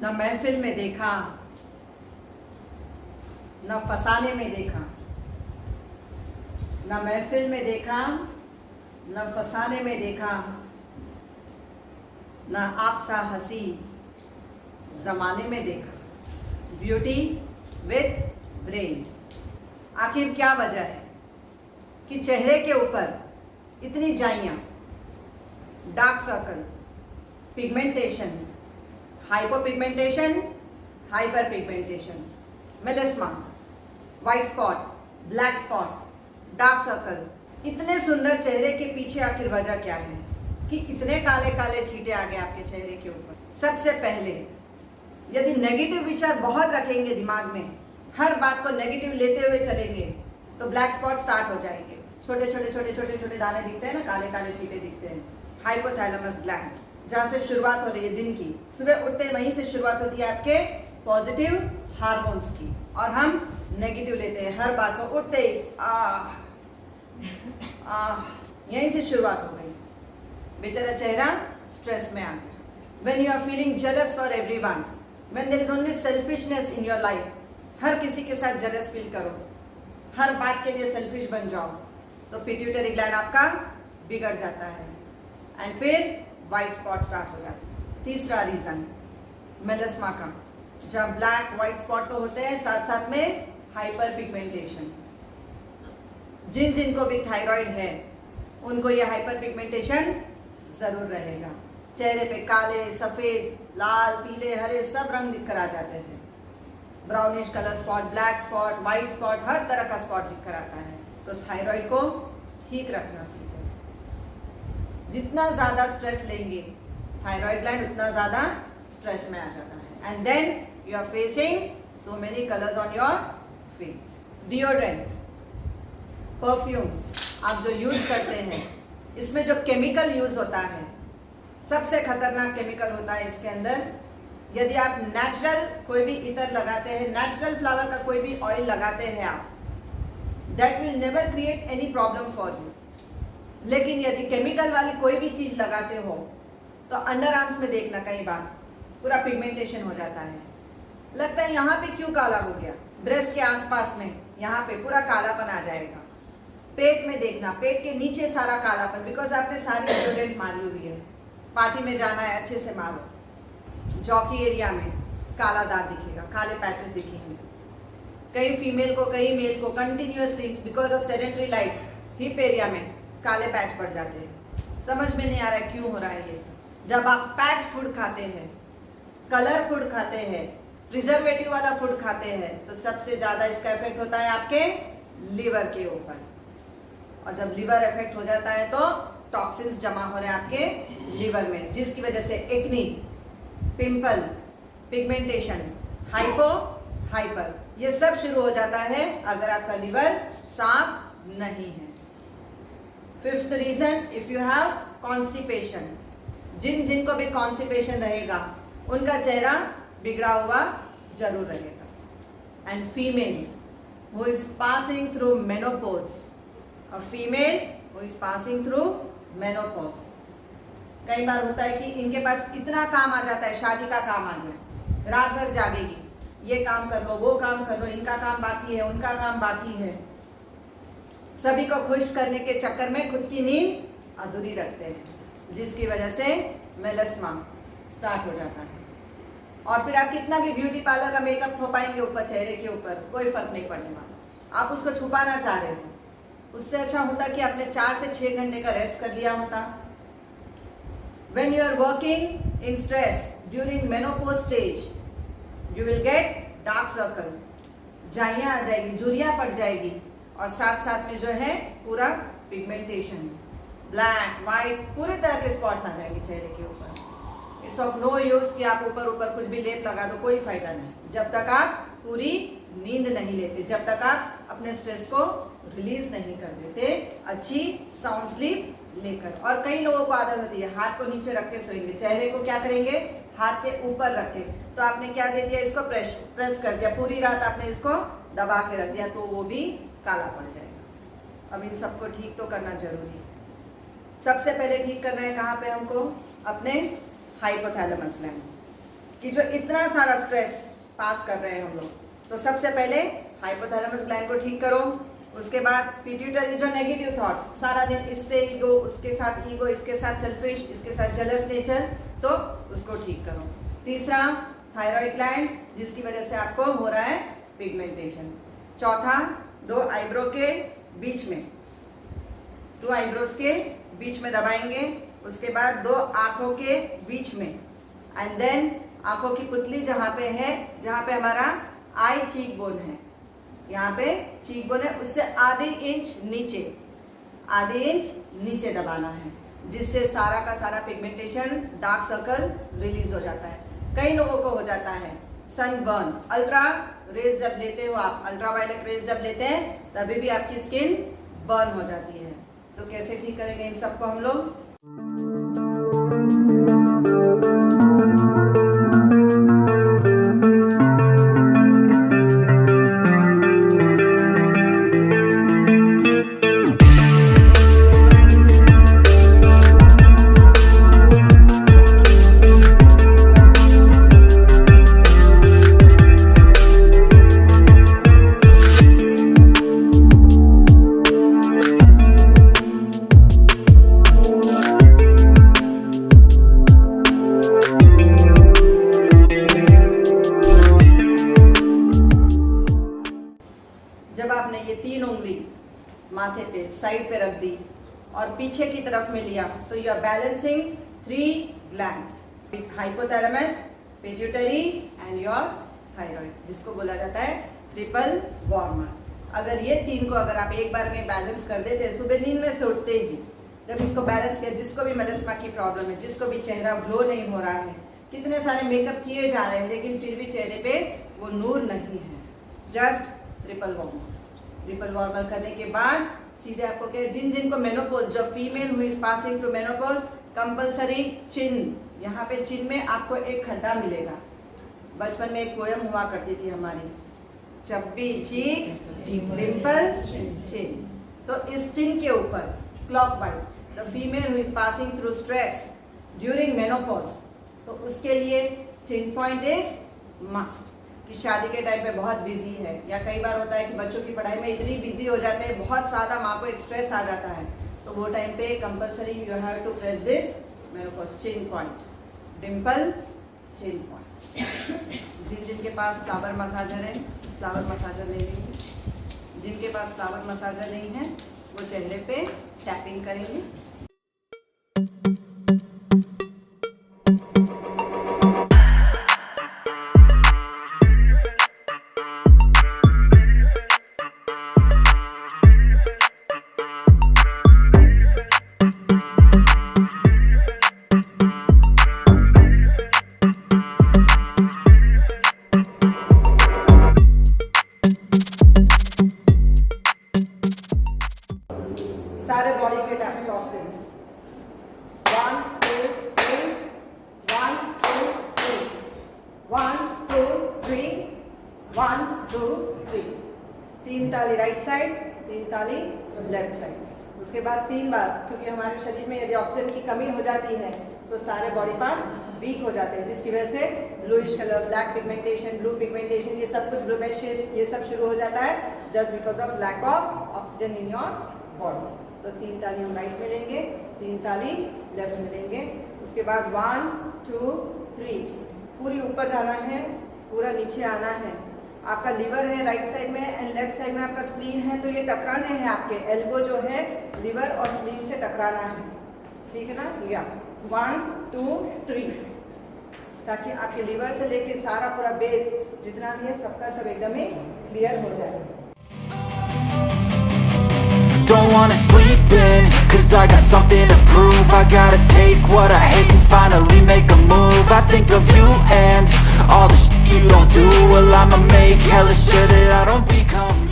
न महफिल में देखा, न फसाने में देखा, न महफिल में देखा, न फसाने में देखा, न आप सा हंसी जमाने में देखा। Beauty with brain. आखिर क्या वजह है कि चेहरे के ऊपर इतनी जाइयां, dark circle, pigmentation, hypopigmentation, hyper pigmentation, melasma, white spot, black spot, dark circle, इतने सुंदर चेहरे के पीछे आखिर वजह क्या है कि इतने काले काले छींटे आ गए आपके चेहरे के ऊपर? सबसे पहले, यदि नेगेटिव विचार बहुत रखेंगे दिमाग में, हर बात को नेगेटिव लेते हुए चलेंगे, तो ब्लैक स्पॉट स्टार्ट हो जाएंगे। छोटे छोटे छोटे छोटे छोटे दाने दिखते हैं ना, काले काले छींटे दिखते हैं। हाइपोथैलेमस ग्लैंड, जहाँ से शुरुआत हो रही है दिन की, सुबह उठते वहीं से शुरुआत होती है आपके पॉजिटिव हार्मोन्स की, और हम नेगेटिव लेते हैं हर बात को। उठते ही यहीं से शुरुआत हो गई, बेचारा चेहरा स्ट्रेस में आ गया। When you are feeling jealous for everyone, when there is only selfishness in your life, हर किसी के साथ jealous feel करो, हर बात के लिए selfish बन जाओ, तो पिट्यूटरी ग्लैंड आपका बिगड़ जाता है, एंड फिर व्हाइट स्पॉट स्टार्ट हो जाता है। तीसरा रीजन मेलेस्मा का, जब ब्लैक व्हाइट स्पॉट तो होते हैं, साथ साथ में हाइपर पिगमेंटेशन। जिन जिनको भी थायराइड है उनको ये हाइपर पिगमेंटेशन जरूर रहेगा। चेहरे पे काले, सफेद, लाल, पीले, हरे सब रंग दिख कर आ जाते हैं। Brownish colour spot, black spot, white spot, हर तरह का स्पॉट दिख कर आता है। तो थायराइड को ठीक रखना सीखो। जितना ज्यादा स्ट्रेस लेंगे थायराइड ग्लैंड उतना ज्यादा स्ट्रेस में आ जाता है, and then you are facing so many colours on your face. Deodorant, perfumes आप जो यूज करते हैं, इसमें जो केमिकल यूज होता है, सबसे खतरनाक केमिकल होता है इसके अंदर। यदि आप नेचुरल कोई भी इतर लगाते हैं, नेचुरल फ्लावर का कोई भी ऑयल लगाते हैं आप, that will never create any problem for you. लेकिन यदि केमिकल वाली कोई भी चीज लगाते हो, तो अंडर आर्म्स में देखना कई बार पूरा पिगमेंटेशन हो जाता है। लगता है यहाँ पे क्यों काला हो गया, ब्रेस्ट के आसपास में यहाँ पे पूरा कालापन आ जाएगा। पेट में देखना, पेट के नीचे सारा कालापन, बिकॉज आपने सारी डिओड्रेंट मारी हुई है। पार्टी में जाना है, अच्छे से मारो। जॉ की एरिया में काला दाग दिखेगा, काले पैचेस दिखेंगे। कई फीमेल को, कई मेल को continuously because of sedentary life, hip area में काले पैच पड़ जाते हैं। समझ में नहीं आ रहा है क्यों हो रहा है ये सब। जब आप पैक्ड फूड खाते हैं, कलर फूड खाते हैं, प्रिजर्वेटिव वाला फूड खाते हैं, तो सबसे ज्यादा इसका इफेक्ट होता है आपके लिवर के ऊपर। और जब लिवर इफेक्ट हो जाता है तो टॉक्सिन्स जमा हो रहे हैं आपके लिवर में, जिसकी वजह से एक्नी, पिंपल, पिगमेंटेशन, हाइपर, ये सब शुरू हो जाता है अगर आपका लिवर साफ नहीं है। Fifth reason, if you have constipation, जिनको भी कॉन्स्टिपेशन रहेगा उनका चेहरा बिगड़ा हुआ जरूर रहेगा। And female who is passing through menopause, a female who is passing through menopause, कई बार होता है कि इनके पास इतना काम आ जाता है, शादी का काम आ गया, रात भर जागेगी, ये काम कर लो, वो काम कर लो, इनका काम बाकी है, उनका काम बाकी है। सभी को खुश करने के चक्कर में खुद की नींद अधूरी रखते हैं, जिसकी वजह से मेलेस्मा स्टार्ट हो जाता है। और फिर आप कितना भी ब्यूटी पार्लर का मेकअप थोपाएंगे ऊपर चेहरे के ऊपर, कोई फर्क नहीं पड़ने वाला। आप उसको छुपाना चाह रहे हो, उससे अच्छा होता कि आपने 4 से 6 घंटे का रेस्ट कर लिया होता। When you are working in stress during menopause stage, you will get dark circle, जाइयां आ जाएगी, झुर्रियां पड़ जाएगी, और साथ साथ में जो है पूरा पिगमेंटेशन, ब्लैक, व्हाइट, पूरे तरह के स्पॉट्स आ जाएंगे चेहरे के ऊपर। इट्स ऑफ नो यूज कि आप ऊपर ऊपर कुछ भी लेप लगा दो, कोई फायदा नहीं जब तक आप पूरी नींद नहीं लेते, जब तक आप अपने स्ट्रेस को रिलीज नहीं कर देते अच्छी साउंड स्लीप लेकर। और कई लोगों को आदत होती है हाथ को नीचे रख के सोएंगे, चेहरे को क्या करेंगे, हाथ के ऊपर रख के। तो आपने क्या दे दिया, इसको प्रेस कर दिया, पूरी रात आपने इसको दबा के रख दिया, तो वो भी काला पड़ जाएगा। अब इन सबको ठीक तो करना जरूरी है। सबसे पहले ठीक करना है कहाँ पे हमको, अपने हाइपोथैलेमस ग्लैंड। कि जो इतना सारा स्ट्रेस पास कर रहे हैं हम लोग, तो सबसे पहले हाइपोथैलेमस ग्लैंड को ठीक करो। उसके बाद पिट्यूटरी, जो नेगेटिव थॉट्स सारा दिन, इससे ईगो, उसके साथ ईगो, इसके साथ सेल्फिश, इसके साथ जेलस नेचर, तो उसको ठीक करो। तीसरा थायराइड ग्लैंड, जिसकी वजह से आपको हो रहा है पिगमेंटेशन। चौथा, 2 आईब्रो के बीच में, 2 आईब्रोज के बीच में दबाएंगे। उसके बाद 2 आंखों के बीच में, एंड देन आंखों की पुतली जहां पे है, जहां पे हमारा आई चीक बोन है, यहाँ पे चीक बोन है, उससे आधी इंच नीचे दबाना है, जिससे सारा का सारा पिगमेंटेशन, डार्क सर्कल रिलीज हो जाता है। कई लोगों को हो जाता है सनबर्न। अल्ट्रा रेज जब लेते हो आप, अल्ट्रावायलेट रेज जब लेते हैं, तभी भी आपकी स्किन बर्न हो जाती है। तो कैसे ठीक करेंगे इन सबको हम लोग? जब आपने ये 3 उंगली माथे पे साइड पे रख दी और पीछे की तरफ में लिया, तो you are balancing 3 glands, hypothalamus, pituitary and your thyroid, जिसको बोला जाता है ट्रिपल वार्मर। अगर ये 3 को अगर आप एक बार में बैलेंस कर देते, सुबह नींद में से उठते ही जब इसको बैलेंस किया, जिसको भी मेलास्मा की प्रॉब्लम है, जिसको भी चेहरा ग्लो नहीं हो रहा है, कितने सारे मेकअप किए जा रहे हैं लेकिन फिर भी चेहरे पे वो नूर नहीं है, just triple warmer. Triple warmer करने के बाद सीधे आपको क्या, जिन को मेनोपॉज, जो female who is passing through menopause, compulsory chin, यहाँ पे चिन में आपको एक खड्डा मिलेगा। बचपन में एक पोयम हुआ करती थी हमारी, चब्बी चीक्स डिंपल चिन। तो इस चिन के ऊपर clockwise, the female who is passing through stress during menopause, तो उसके लिए चिन पॉइंट इज मस्ट। कि शादी के टाइम पे बहुत बिजी है, या कई बार होता है कि बच्चों की पढ़ाई में इतनी बिजी हो जाते हैं, बहुत ज़्यादा माँ को एक स्ट्रेस आ जाता है, तो वो टाइम पे compulsory you have to press this menopause chin point, dimple chin point. जिनके पास फ्लावर मसाजर है, फ्लावर मसाजर ले लेंगे। जिनके पास फ्लावर मसाजर नहीं है, वो चेहरे पे टैपिंग करेंगे। सारे बॉडी के टॉक्सिन्स 1 2 3 1 2 3 1 2 3 1 2 3। 3 ताली राइट साइड, 3 ताली लेफ्ट साइड। उसके बाद 3 बार, क्योंकि हमारे शरीर में यदि ऑक्सीजन की कमी हो जाती है तो सारे बॉडी पार्ट्स वीक हो जाते हैं, जिसकी वजह से bluish colour, black pigmentation, blue pigmentation, ये सब कुछ ब्लूमेशियस, ये सब शुरू हो जाता है just because of lack of oxygen in your body. तो 3 ताली हम राइट में लेंगे, 3 ताली लेफ्ट में लेंगे। उसके बाद 1 2 3, पूरी ऊपर जाना है, पूरा नीचे आना है। आपका लीवर है राइट साइड में एंड लेफ्ट साइड में आपका स्प्लीन है, तो ये टकराने हैं आपके एल्बो जो है लीवर और स्प्लीन से टकराना है, ठीक है ना? या 1 2 3, ताकि आपके लीवर से लेके सारा पूरा बेस जितना भी है सबका सब एकदम ही क्लियर हो जाए। Don't wanna sleep in, cause I got something to prove. I gotta take what I hate and finally make a move. I think of you and all the shit you don't do. Well, I'ma make hella sure that I don't become you.